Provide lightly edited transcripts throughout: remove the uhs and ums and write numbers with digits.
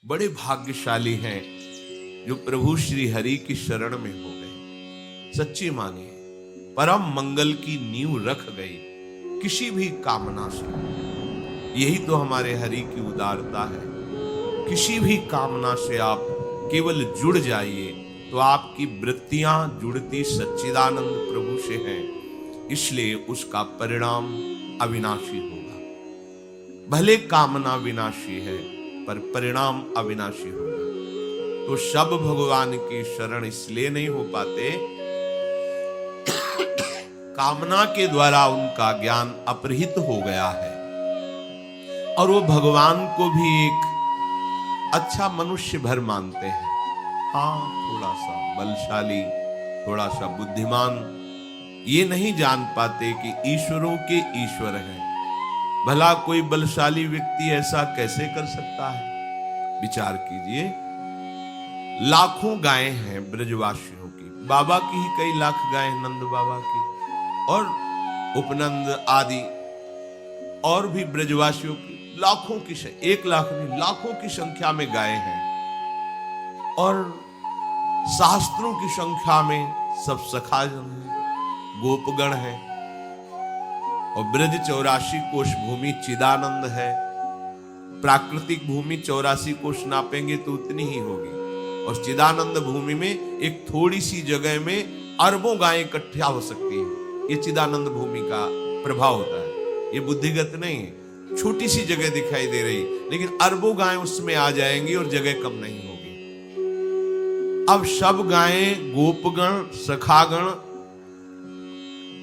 बड़े भाग्यशाली हैं जो प्रभु श्री हरि की शरण में हो गए, सच्ची मांगे, परम मंगल की नींव रख गए किसी भी कामना से। यही तो हमारे हरि की उदारता है। किसी भी कामना से आप केवल जुड़ जाइए तो आपकी वृत्तियां जुड़ती सच्चिदानंद प्रभु से हैं, इसलिए उसका परिणाम अविनाशी होगा। भले कामना विनाशी है पर परिणाम अविनाशी होगा। तो सब भगवान की शरण इसलिए नहीं हो पाते, कामना के द्वारा उनका ज्ञान अपहृत हो गया है और वो भगवान को भी एक अच्छा मनुष्य भर मानते हैं। हाँ, थोड़ा सा बलशाली, थोड़ा सा बुद्धिमान, ये नहीं जान पाते कि ईश्वरों के ईश्वर हैं। भला कोई बलशाली व्यक्ति ऐसा कैसे कर सकता है? विचार कीजिए, लाखों गायें हैं ब्रजवासियों की, बाबा की ही कई लाख गायें, नंद बाबा की और उपनंद आदि और भी ब्रजवासियों की लाखों की, 1 लाख नहीं, लाखों की संख्या में गायें हैं और शास्त्रों की संख्या में सब सखाजन हैं, गोपगण हैं और ब्रज 84 कोश भूमि चिदानंद है। प्राकृतिक भूमि 84 कोश नापेंगे तो उतनी ही होगी और चिदानंद भूमि में एक थोड़ी सी जगह में अरबों गायें इकट्ठा हो सकती है। ये चिदानंद भूमि का प्रभाव होता है, ये बुद्धिगत नहीं है। छोटी सी जगह दिखाई दे रही लेकिन अरबों गायें उसमें आ जाएंगी और जगह कम नहीं होगी। अब सब गायें, गोपगण, सखागण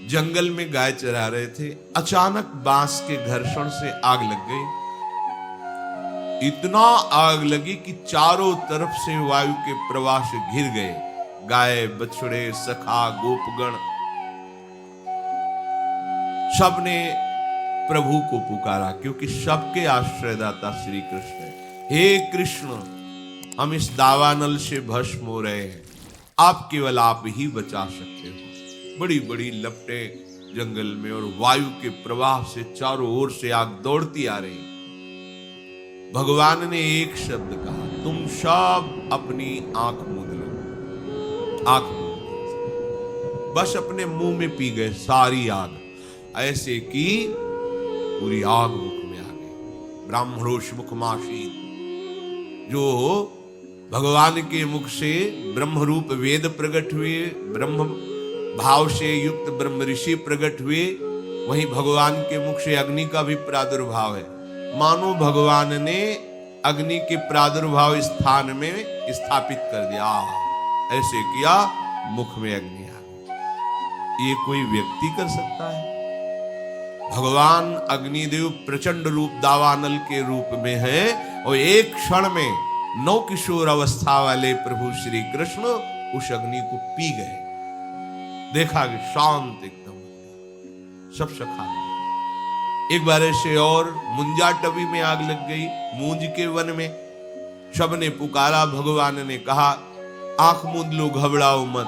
जंगल में गाय चरा रहे थे। अचानक बांस के घर्षण से आग लग गई। इतना आग लगी कि चारों तरफ से वायु के प्रवाह से घिर गए। गाय, बछड़े, सखा, गोपगण सबने प्रभु को पुकारा, क्योंकि सबके आश्रयदाता श्री कृष्ण है। हे कृष्ण, हम इस दावानल से भस्म हो रहे हैं, आप केवल आप ही बचा सकते हो। बड़ी बड़ी लपटें जंगल में और वायु के प्रवाह से चारों ओर से आग दौड़ती आ रही। भगवान ने एक शब्द कहा, तुम सब अपनी आंख मूंद लो। आंख मूंद, बस अपने मुंह में पी गए सारी आग, ऐसे कि पूरी आग मुख में आ गई। ब्राह्मणोष मुखमासीत, जो भगवान के मुख से ब्रह्म रूप वेद प्रकट हुए, ब्रह्म भाव से युक्त ब्रह्म ऋषि प्रकट हुए, वहीं भगवान के मुख से अग्नि का भी प्रादुर्भाव है। मानो भगवान ने अग्नि के प्रादुर्भाव स्थान में स्थापित कर दिया, ऐसे किया, मुख में अग्नि आ गई। ये कोई व्यक्ति कर सकता है? भगवान अग्निदेव प्रचंड रूप दावानल के रूप में है और एक क्षण में 9 किशोर अवस्था वाले प्रभु श्री कृष्ण उस अग्नि को पी गए। देखा कि शांत एकदम, सब सखा गए। एक बार ऐसे और मुंजा टवी में आग लग गई, मूंज के वन में। सबने पुकारा, भगवान ने कहा, आंख मूंद लो, घबराओ मत।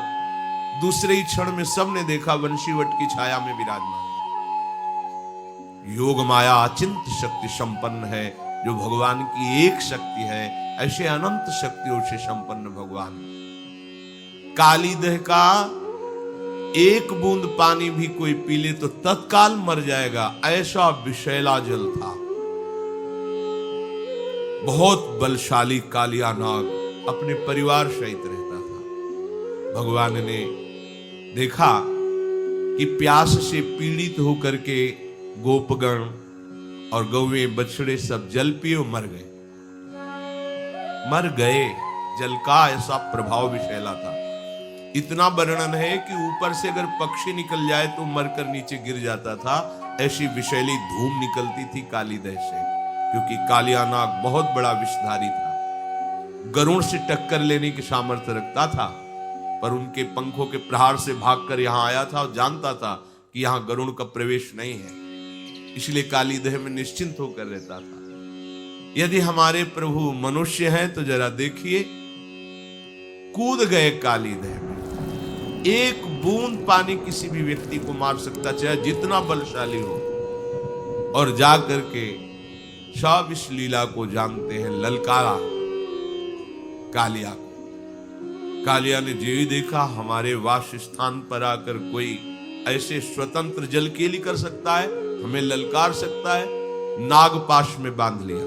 दूसरे ही क्षण में सबने देखा वंशीवट की छाया में विराजमान योग माया अचिंत शक्ति संपन्न है, जो भगवान की एक शक्ति है। ऐसे अनंत शक्तियों से संपन्न भगवान। काली देह का एक बूंद पानी भी कोई पी ले तो तत्काल मर जाएगा, ऐसा विषैला जल था। बहुत बलशाली कालिया नाग अपने परिवार सहित रहता था। भगवान ने देखा कि प्यास से पीड़ित होकर के गोपगण और गौवें, बछड़े सब जल पिए मर गए। मर गए, जल का ऐसा प्रभाव विषैला था। इतना वर्णन है कि ऊपर से अगर पक्षी निकल जाए तो मरकर नीचे गिर जाता था। ऐसी विषैली धूम निकलती थी काली देह से, क्योंकि कालिया नाग बहुत बड़ा विषधारी था। गरुड़ से टक्कर लेने की सामर्थ्य रखता था, पर उनके पंखों के प्रहार से भागकर यहां आया था और जानता था कि यहां गरुड़ का प्रवेश नहीं है, इसलिए काली देह में निश्चिंत होकर रहता था। यदि हमारे प्रभु मनुष्य हैं तो जरा देखिए, कूद गए काली देह में। एक बूंद पानी किसी भी व्यक्ति को मार सकता, चाहे जितना बलशाली हो, और जा करके सब इस लीला को जानते हैं। ललकारा, कालिया को। कालिया ने जो ही देखा हमारे वास स्थान पर आकर कोई ऐसे स्वतंत्र जलकेली कर सकता है, हमें ललकार सकता है, नागपाश में बांध लिया।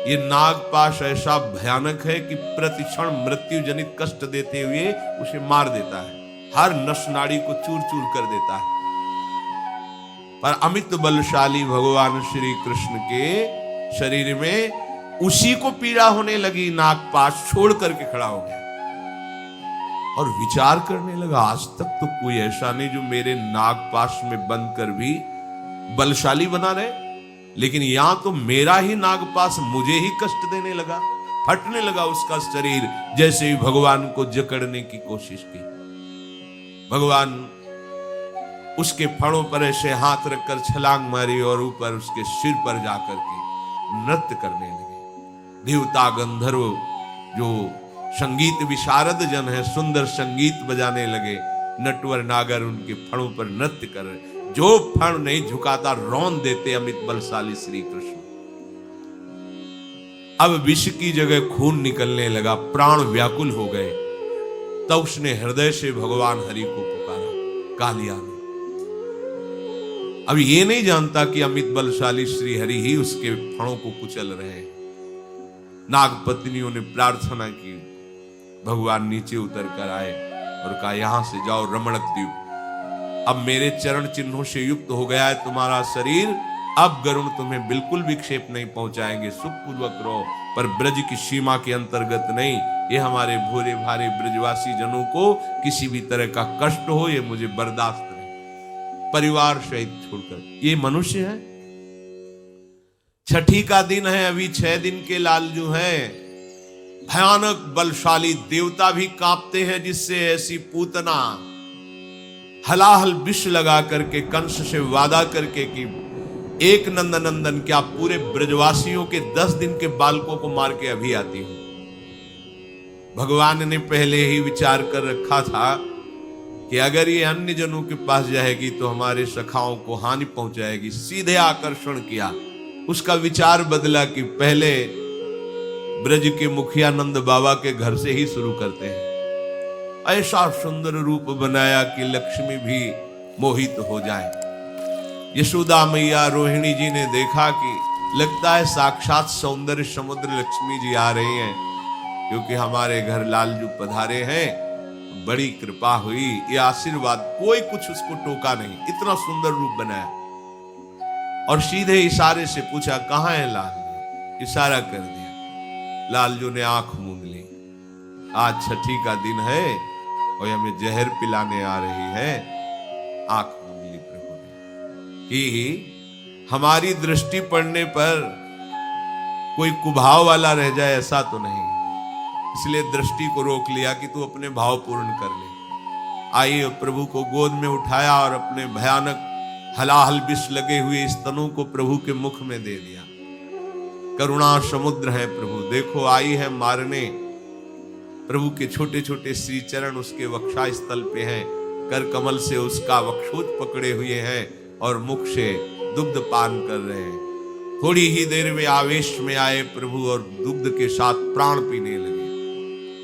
ये नागपाश ऐसा भयानक है कि प्रतिक्षण मृत्यु जनित कष्ट देते हुए उसे मार देता है, हर नस नाड़ी को चूर चूर कर देता है। पर अमित बलशाली भगवान श्री कृष्ण के शरीर में उसी को पीड़ा होने लगी, नागपाश छोड़ करके खड़ा हो गया और विचार करने लगा, आज तक तो कोई ऐसा नहीं जो मेरे नागपाश में बंद कर भी बलशाली बना रहे, लेकिन यहां तो मेरा ही नागपाश मुझे ही कष्ट देने लगा। फटने लगा उसका शरीर जैसे ही भगवान को जकड़ने की कोशिश की। भगवान उसके फणों पर ऐसे हाथ रखकर छलांग मारी और ऊपर उसके सिर पर जाकर के नृत्य करने लगे। देवता गंधर्व जो संगीत विशारद जन है सुंदर संगीत बजाने लगे, नटवर नागर उनके फणों पर नृत्य कर रहे। जो फण नहीं झुकाता रौन देते अमित बलशाली श्री कृष्ण। अब विष की जगह खून निकलने लगा, प्राण व्याकुल हो गए। तब उसने हृदय से भगवान हरि को पुकारा, कालिया ने। अब ये नहीं जानता कि अमित बलशाली श्री हरि ही उसके फणों को कुचल रहे हैं। नागपत्नियों ने प्रार्थना की, भगवान नीचे उतर कर आए और कहा, यहां से जाओ रमणक द्वीप, अब मेरे चरण चिन्हों से युक्त हो गया है तुम्हारा शरीर, अब गरुण तुम्हें बिल्कुल विक्षेप नहीं पहुंचाएंगे, सुखपूर्वक रहो, पर ब्रज की सीमा के अंतर्गत नहीं। ये हमारे भोरे भारे ब्रजवासी जनों को किसी भी तरह का कष्ट हो, ये मुझे बर्दाश्त नहीं। परिवार सहित छोड़कर, ये मनुष्य है। छठी का दिन है, अभी 6 दिन के लालजू हैं। भयानक बलशाली देवता भी कांपते हैं, जिससे ऐसी पूतना हलाहल विष लगा करके कंस से वादा करके कि एक नंदन क्या पूरे ब्रजवासियों के 10 दिन के बालकों को मार के अभी आती हूं। भगवान ने पहले ही विचार कर रखा था कि अगर ये अन्य जनों के पास जाएगी तो हमारे सखाओं को हानि पहुंचाएगी। सीधे आकर्षण किया, उसका विचार बदला कि पहले ब्रज के मुखिया नंद बाबा के घर से ही शुरू करते हैं। ऐसा सुंदर रूप बनाया कि लक्ष्मी भी मोहित हो जाए। यशोदा मैया रोहिणी जी ने देखा कि लगता है साक्षात सौंदर्य समुद्र लक्ष्मी जी आ रही हैं, क्योंकि हमारे घर लालजू पधारे हैं, बड़ी कृपा हुई, ये आशीर्वाद। कोई कुछ उसको टोका नहीं, इतना सुंदर रूप बनाया। और सीधे इशारे से पूछा, कहां है लाल? इशारा कर दिया। लालजू ने आंख मूंद ली। आज छठी का दिन है और हमें जहर पिलाने आ रही है। आंख मूंद ली प्रभु ने कि हमारी दृष्टि पड़ने पर कोई कुभाव वाला रह जाए, ऐसा तो नहीं। इसलिए दृष्टि को रोक लिया कि तू अपने भाव पूर्ण कर ले। आइए, प्रभु को गोद में उठाया और अपने भयानक हलाहल विष लगे हुए स्तनों को प्रभु के मुख में दे दिया। करुणा समुद्र है प्रभु, देखो आई है मारने। प्रभु के छोटे छोटे श्री चरण उसके वक्षा स्थल पे हैं, कर कमल से उसका वक्षोज पकड़े हुए हैं और मुख से दुग्ध पान कर रहे हैं। थोड़ी ही देर में आवेश में आए प्रभु और दुग्ध के साथ प्राण पीने लगे।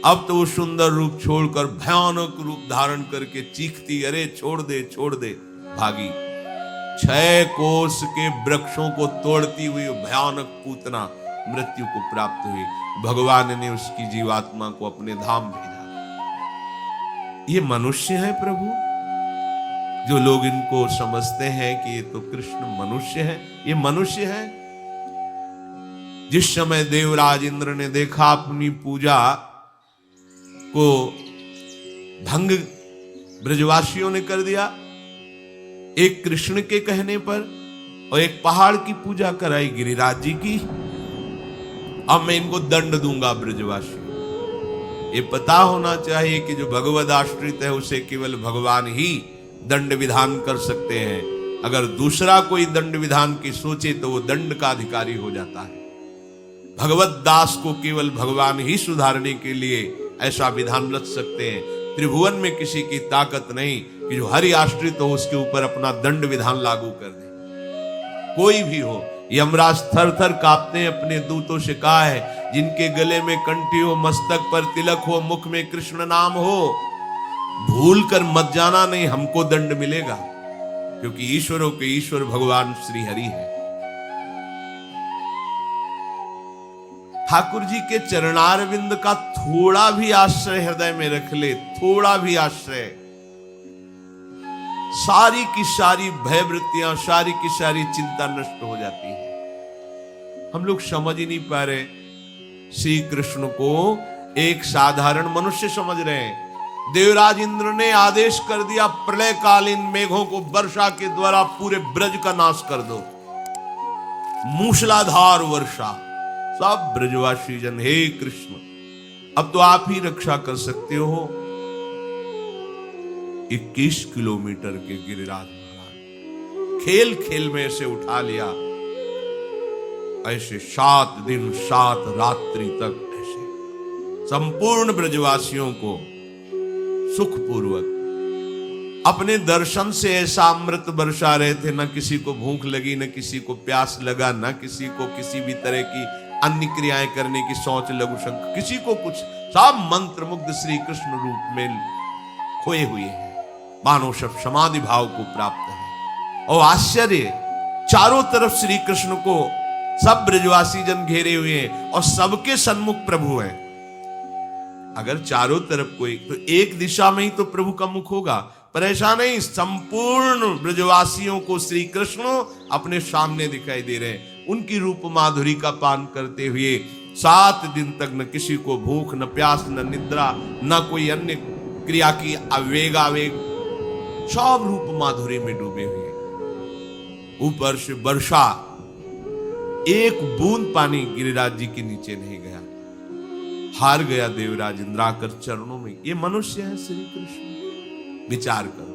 अब तो वो सुंदर रूप छोड़कर भयानक रूप धारण करके चीखती, अरे छोड़ दे, भागी। 6 कोस के वृक्षों को तोड़ती हुई भयानक पूतना मृत्यु को प्राप्त हुई। भगवान ने उसकी जीवात्मा को अपने धाम भेजा। ये मनुष्य है प्रभु, जो लोग इनको समझते हैं कि ये तो कृष्ण मनुष्य है, ये मनुष्य है। जिस समय देवराज इंद्र ने देखा अपनी पूजा को भंग ब्रजवासियों ने कर दिया, एक कृष्ण के कहने पर, और एक पहाड़ की पूजा कराई गिरिराज जी की। अब मैं इनको दंड दूंगा ब्रजवासी। ये पता होना चाहिए कि जो भगवद आश्रित है उसे केवल भगवान ही दंड विधान कर सकते हैं। अगर दूसरा कोई दंड विधान की सोचे तो वो दंड का अधिकारी हो जाता है। भगवत दास को केवल भगवान ही सुधारने के लिए ऐसा विधान रच सकते हैं। त्रिभुवन में किसी की ताकत नहीं कि जो हरि आश्रित हो उसके ऊपर अपना दंड विधान लागू कर दे। कोई भी हो, यमराज थर थर कांपते अपने दूतों से कहा है जिनके गले में कंठी हो, मस्तक पर तिलक हो, मुख में कृष्ण नाम हो, भूल कर मत जाना, नहीं हमको दंड मिलेगा, क्योंकि ईश्वरों के ईश्वर भगवान श्री हरि है। ठाकुर जी के चरणारविंद का थोड़ा भी आश्रय हृदय में रख ले, थोड़ा भी आश्रय, सारी की सारी भयवृत्तियां, सारी की सारी चिंता नष्ट हो जाती है। हम लोग समझ ही नहीं पा रहे, श्री कृष्ण को एक साधारण मनुष्य समझ रहे हैं। देवराज इंद्र ने आदेश कर दिया, प्रलयकालीन मेघों को वर्षा के द्वारा पूरे ब्रज का नाश कर दो, मूसलाधार वर्षा। सब ब्रजवासी जन, हे कृष्ण अब तो आप ही रक्षा कर सकते हो। 21 किलोमीटर के गिरिराज महाराज खेल खेल में ऐसे उठा लिया, ऐसे 7 दिन 7 रात्रि तक ऐसे संपूर्ण ब्रजवासियों को सुखपूर्वक अपने दर्शन से ऐसा अमृत बरसा रहे थे। न किसी को भूख लगी, न किसी को प्यास लगा, न किसी को किसी भी तरह की अन्य क्रियाएं करने की सोच, लघु शंक, किसी को कुछ। सब मंत्र मुग्ध श्री कृष्ण रूप में खोए हुए हैं, मानो सब समाधि भाव को प्राप्त है। और आश्चर्य, चारों तरफ श्री कृष्ण को सब ब्रजवासी जन घेरे हुए हैं और सबके सन्मुख प्रभु हैं। अगर चारों तरफ कोई, तो एक दिशा में ही तो प्रभु का मुख होगा, पर ऐसा नहीं, संपूर्ण ब्रजवासियों को श्री कृष्ण अपने सामने दिखाई दे रहे हैं। उनकी रूप माधुरी का पान करते हुए 7 दिन तक न किसी को भूख, न प्यास, न निद्रा, न कोई अन्य क्रिया की आवेग, सब रूप माधुरी में डूबे हुए। ऊपर से वर्षा, एक बूंद पानी गिरिराज जी के नीचे नहीं गया। हार गया देवराज इंद्र आकर चरणों में। ये मनुष्य है श्री कृष्ण, विचार करो।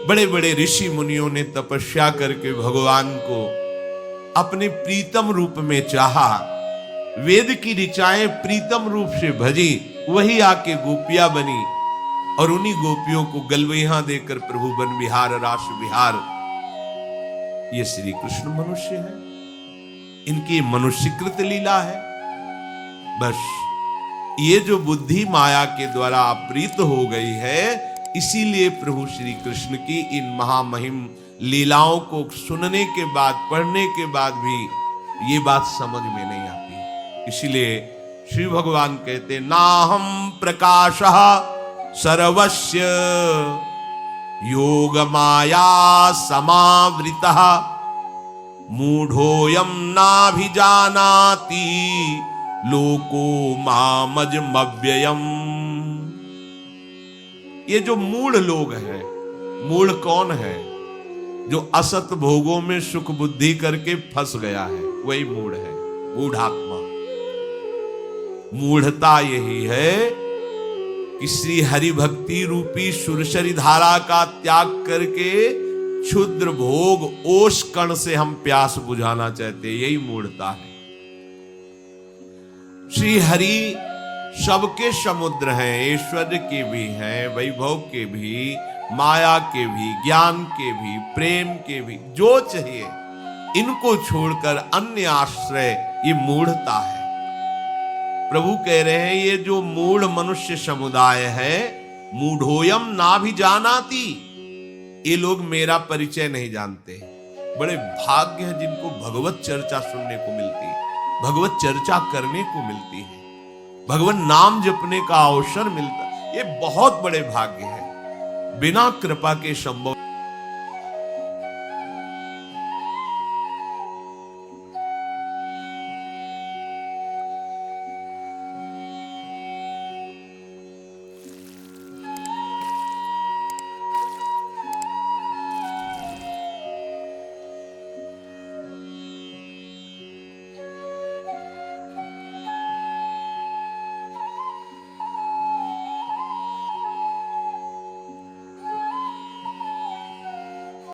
बड़े बड़े ऋषि मुनियों ने तपस्या करके भगवान को अपने प्रीतम रूप में चाहा, वेद की ऋचाएं प्रीतम रूप से भजी, वही आके गोपियां बनी और उन्हीं गोपियों को गलवैया देकर प्रभु बन विहार रास विहार। ये श्री कृष्ण मनुष्य है, इनकी मनुष्यकृत लीला है। बस ये जो बुद्धि माया के द्वारा अपहृत हो गई है, इसीलिए प्रभु श्री कृष्ण की इन महामहिम लीलाओं को सुनने के बाद, पढ़ने के बाद भी ये बात समझ में नहीं आती। इसीलिए श्री भगवान कहते, नाहम प्रकाशः सर्वस्य योग माया समावृतः मूढ़ोऽयं नाभिजानाति लोको मामजमव्ययम्। ये जो मूढ़ लोग हैं, मूढ़ कौन है? जो असत भोगों में सुख बुद्धि करके फंस गया है, वही मूढ़ है, मूढ़ात्मा। मूढ़ता यही है कि श्री हरि भक्ति रूपी सुरसरी धारा का त्याग करके क्षुद्र भोग ओष कण से हम प्यास बुझाना चाहते, यही मूढ़ता है। श्री हरि सबके समुद्र हैं, ऐश्वर्य के भी हैं, वैभव के भी, माया के भी, ज्ञान के भी, प्रेम के भी, जो चाहिए इनको छोड़कर अन्य आश्रय, ये मूढ़ता है। प्रभु कह रहे हैं, ये जो मूढ़ मनुष्य समुदाय है, मूढ़ोयम ना भी जानाती, ये लोग मेरा परिचय नहीं जानते। बड़े भाग्य है जिनको भगवत चर्चा सुनने को मिलती है, भगवत चर्चा करने को मिलती है, भगवान नाम जपने का अवसर मिलता, ये बहुत बड़े भाग्य है। बिना कृपा के संभव